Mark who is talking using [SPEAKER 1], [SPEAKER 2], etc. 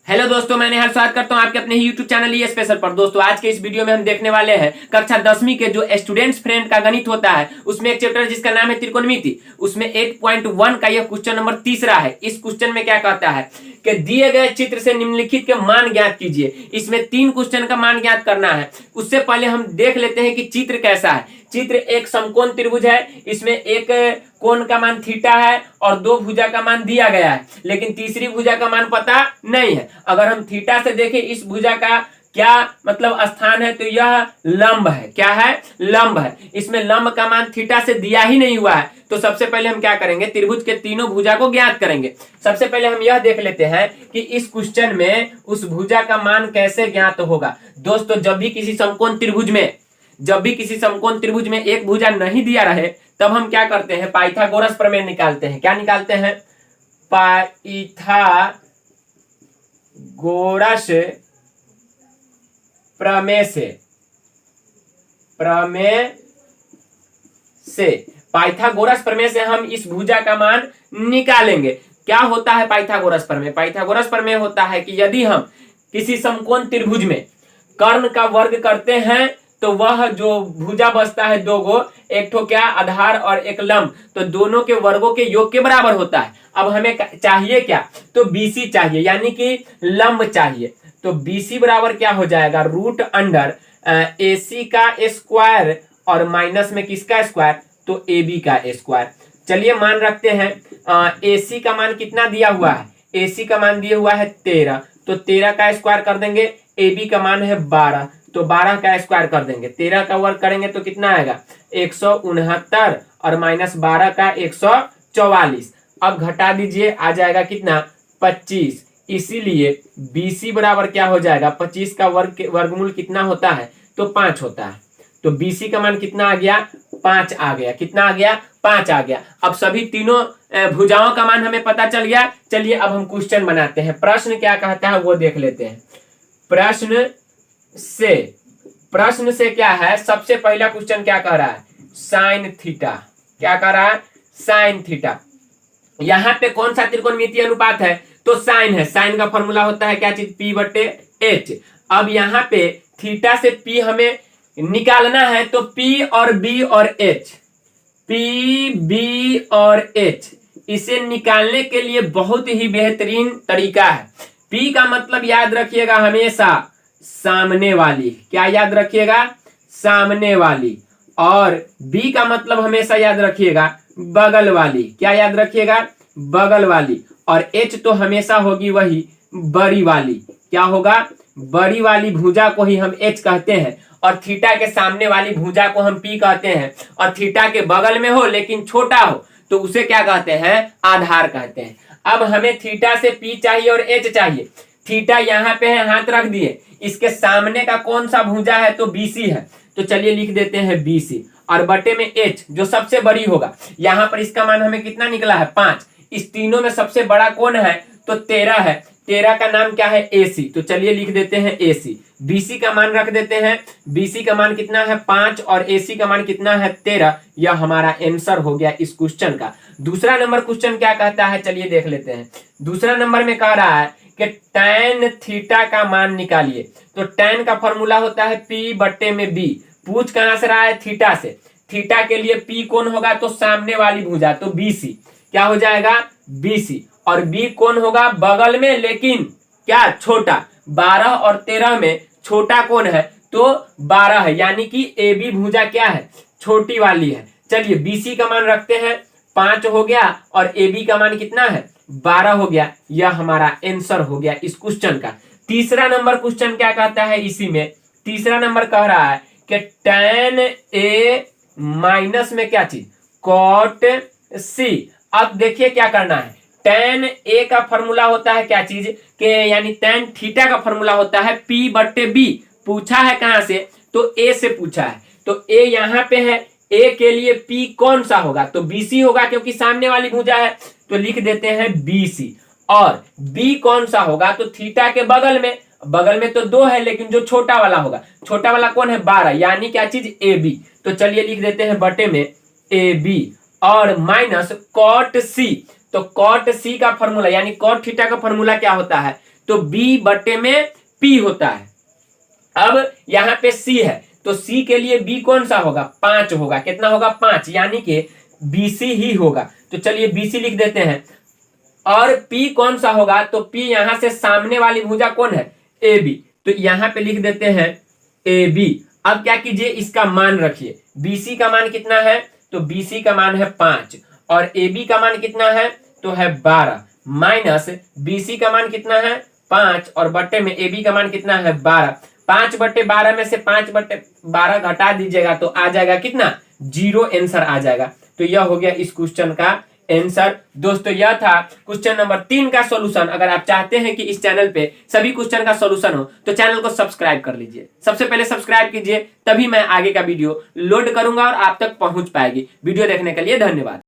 [SPEAKER 1] Hello दोस्तों, मैं निहाल स्वागत करता हूं आपके अपने ही यूट्यूब चैनल ई स्पेशल पर। दोस्तों आज के इस वीडियो में हम देखने वाले हैं कक्षा 10वीं के जो स्टूडेंट्स फ्रेंड का गणित होता है उसमें एक चैप्टर जिसका नाम है त्रिकोणमिति। उसमें 8.1 का यह क्वेश्चन नंबर तीसरा है। इस क्वेश्चन में क्या कहता है कि दिए गए चित्र से निम्नलिखित के मान ज्ञात कीजिए। इसमें 3 क्वेश्चन का मान ज्ञात करना है। उससे पहले हम देख लेते हैं कि चित्र कैसा है। चित्र एक समकोण त्रिभुज है। इसमें एक कोण का मान थीटा है और 2 भुजा का मान दिया गया है, लेकिन तीसरी भुजा का मान पता नहीं है। अगर हम थीटा से देखें इस भुजा का क्या मतलब स्थान है, तो यह लंब है। क्या है? लंब है। इसमें लंब का मान थीटा से दिया ही नहीं हुआ है, तो सबसे पहले हम क्या करेंगे, त्रिभुज के तीनों भुजा को ज्ञात करेंगे। सबसे पहले हम यह देख लेते हैं कि इस क्वेश्चन में उस भुजा का मान कैसे ज्ञात होगा। दोस्तों जब भी किसी समकोण त्रिभुज में एक भुजा नहीं दिया रहे तब हम क्या करते हैं, पाइथागोरस प्रमेय निकालते हैं। क्या निकालते हैं? पाइथागोरस प्रमेय से पाइथागोरस प्रमेय से हम इस भुजा का मान निकालेंगे। क्या होता है पाइथागोरस प्रमेय? पाइथागोरस प्रमेय होता है कि यदि हम किसी समकोण त्रिभुज में कर्ण का वर्ग करते हैं तो वह जो भुजा बचता है 2 गो, एक ठो क्या आधार और एक लंब, तो दोनों के वर्गों के योग के बराबर होता है। अब हमें चाहिए क्या, तो बीसी चाहिए, यानी कि लंब चाहिए। तो बीसी बराबर क्या हो जाएगा, रूट अंडर एसी का स्क्वायर और माइनस में किसका स्क्वायर, तो एबी का स्क्वायर। चलिए मान रखते हैं एसी का मान कितना दिया हुआ है, एसी का मान दिया हुआ है 13, तो 13 का स्क्वायर कर देंगे। एबी का मान है 12, तो 12 का स्क्वायर कर देंगे। 13 का वर्ग करेंगे तो कितना आएगा, 169 और माइनस 12 का 144। अब घटा दीजिए, आ जाएगा कितना, 25। इसीलिए बीसी बराबर क्या हो जाएगा, 25 का वर्गमूल कितना होता है, तो 5 होता है। तो बीसी का मान कितना आ गया, 5 आ गया। कितना आ गया, 5 आ गया। अब सभी तीनों भुजाओं का मान हमें पता चल गया। चलिए अब हम क्वेश्चन बनाते हैं। प्रश्न क्या कहता है वो देख लेते हैं। प्रश्न से क्या है, सबसे पहला क्वेश्चन क्या कह रहा है, साइन थीटा। क्या कह रहा है, साइन थीटा। यहां पे कौन सा त्रिकोणमितीय अनुपात है, तो साइन है। साइन का फॉर्मूला होता है क्या चीज, P बटे H। अब यहाँ पे थीटा से P हमें निकालना है, तो P और B और H, P B और H, इसे निकालने के लिए बहुत ही बेहतरीन तरीका है। P का मतलब याद रखिएगा हमेशा सामने वाली। क्या याद रखिएगा, सामने वाली। और B का मतलब हमेशा याद रखिएगा बगल वाली। क्या याद रखिएगा, बगल वाली। और H तो हमेशा होगी वही बड़ी वाली। क्या होगा, बड़ी वाली भुजा को ही हम H कहते हैं, और थीटा के सामने वाली भुजा को हम P कहते हैं। और थीटा के बगल में हो लेकिन छोटा हो तो उसे क्या कहते हैं, आधार कहते हैं। अब हमें थीटा से P चाहिए और H चाहिए। थीटा यहाँ पे है, हाथ रख दिए। इसके सामने का कौन सा भुजा है, तो BC है। तो चलिए लिख देते हैं BC, और बटे में H जो सबसे बड़ी होगा। यहाँ पर इसका मान हमें कितना निकला है, 5। इस तीनों में सबसे बड़ा कौन है, तो 13 है। 13 का नाम क्या है, AC। तो चलिए लिख देते हैं AC। BC का मान रख देते हैं। BC का मान कितना है, 5, और AC का मान कितना है, 13। यह हमारा आंसर हो गया इस क्वेश्चन का। दूसरा नंबर क्वेश्चन क्या कहता है, चलिए देख लेते हैं। दूसरा नंबर में कह रहा है कि tan थीटा का मान निकालिए। तो tan का फॉर्मूला होता है P बट्टे में B। पूछ कहां से रहा है, थीटा से। थीटा के लिए P कौन होगा, तो सामने वाली भुजा, तो BC। क्या हो जाएगा, BC। और B कौन होगा, बगल में लेकिन क्या, छोटा। 12 और 13 में छोटा कौन है, तो 12 है, यानी कि AB भुजा क्या है, छोटी वाली है। चलिए BC का मान रखते हैं, 5 हो गया, और AB का मान कितना है, 12 हो गया। यह हमारा आंसर हो गया इस क्वेश्चन का। तीसरा नंबर क्वेश्चन क्या कहता है, इसी में तीसरा नंबर कह रहा है कि tan A माइनस में क्या चीज, cot C। अब देखिए क्या करना है, tan A का फॉर्मूला होता है क्या चीज के, यानी tan थीटा का फॉर्मूला होता है P बट्टे B। पूछा है कहां से, तो A से पूछा है। तो A यहाँ पे है, A के लिए P कौन सा होगा, तो BC होगा, क्योंकि सामने वाली भुजा है। तो लिख देते हैं BC। और B कौन सा होगा, तो थीटा के बगल में तो 2 है, लेकिन जो छोटा वाला होगा, छोटा वाला कौन है, 12, यानी क्या चीज, AB। तो चलिए लिख देते हैं बटे में AB, और माइनस cot C। तो cot C का फॉर्मूला, यानी cot थीटा का फॉर्मूला क्या होता है, तो बी बटे में पी होता है। अब यहाँ पे सी है तो सी के लिए बी कौन सा होगा, 5 होगा। कितना होगा, 5, यानी कि बीसी ही होगा। तो चलिए बीसी लिख देते हैं। और पी कौन सा होगा, तो पी यहां से सामने वाली भुजा कौन है, ए बी, तो यहां पे लिख देते हैं ए बी। अब क्या कीजिए, इसका मान रखिए। बीसी का मान कितना है, तो बीसी का मान है 5 और ए बी का मान कितना है, तो है 12 माइनस बीसी का मान कितना है 5 और बट्टे में ए बी का मान कितना है 12। 5/12 में से 5/12 घटा दीजिएगा तो आ जाएगा कितना, 0 आंसर आ जाएगा। तो यह हो गया इस क्वेश्चन का आंसर। दोस्तों यह था क्वेश्चन नंबर 3 का सॉल्यूशन। अगर आप चाहते हैं कि इस चैनल पे सभी क्वेश्चन का सॉल्यूशन हो तो चैनल को सब्सक्राइब कर लीजिए। सबसे पहले सब्सक्राइब कीजिए, तभी मैं आगे का वीडियो लोड करूंगा और आप तक पहुंच पाएगी। वीडियो देखने के लिए धन्यवाद।